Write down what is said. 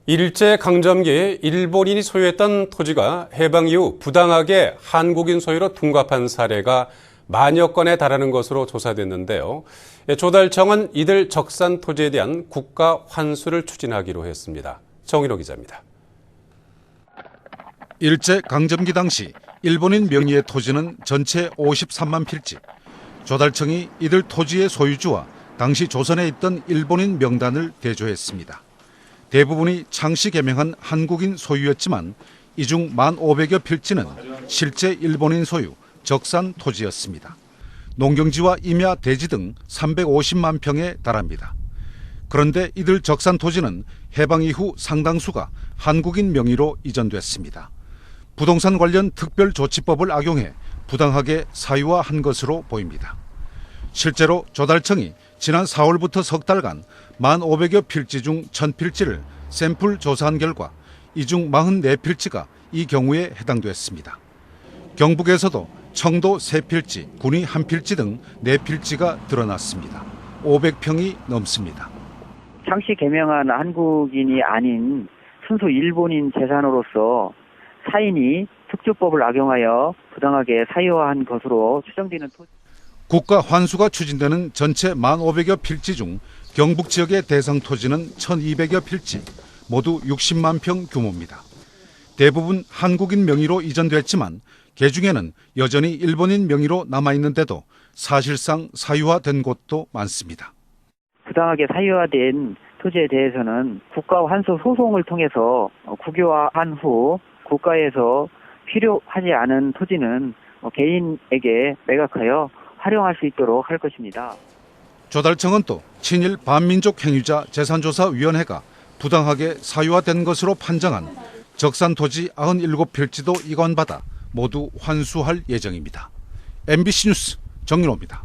일제강점기 일본인이 소유했던 토지가 해방 이후 부당하게 한국인 소유로 둔갑한 사례가 만여 건에 달하는 것으로 조사됐는데요. 조달청은 이들 적산 토지에 대한 국가 환수를 추진하기로 했습니다. 정인호 기자입니다. 일제강점기 당시 일본인 명의의 토지는 전체 53만 필지. 조달청이 이들 토지의 소유주와 당시 조선에 있던 일본인 명단을 대조했습니다. 대부분이 창씨 개명한 한국인 소유였지만 이 중 1,500여 필지는 실제 일본인 소유 적산 토지였습니다. 농경지와 임야, 대지 등 350만 평에 달합니다. 그런데 이들 적산 토지는 해방 이후 상당수가 한국인 명의로 이전됐습니다. 부동산 관련 특별조치법을 악용해 부당하게 사유화한 것으로 보입니다. 실제로 조달청이 지난 4월부터 석 달간 1,500여 필지 중 1,000필지를 샘플 조사한 결과 이 중 44필지가 이 경우에 해당됐습니다. 경북에서도 청도 3필지, 군위 1필지 등 4필지가 드러났습니다. 500평이 넘습니다. 창씨 개명한 한국인이 아닌 순수 일본인 재산으로서 사인이 특조법을 악용하여 부당하게 사유화한 것으로 추정되는 토지. 국가 환수가 추진되는 전체 1,500여 필지 중 경북 지역의 대상 토지는 1,200여 필지, 모두 60만 평 규모입니다. 대부분 한국인 명의로 이전됐지만 개중에는 여전히 일본인 명의로 남아있는데도 사실상 사유화된 곳도 많습니다. 부당하게 사유화된 토지에 대해서는 국가 환수 소송을 통해서 국유화한 후 국가에서 필요하지 않은 토지는 개인에게 매각하여 활용할 수 있도록 할 것입니다. 조달청은 또 친일 반민족 행위자 재산조사위원회가 부당하게 사유화된 것으로 판정한 적산 토지 97필지도 이관받아 모두 환수할 예정입니다. MBC 뉴스 정윤호입니다.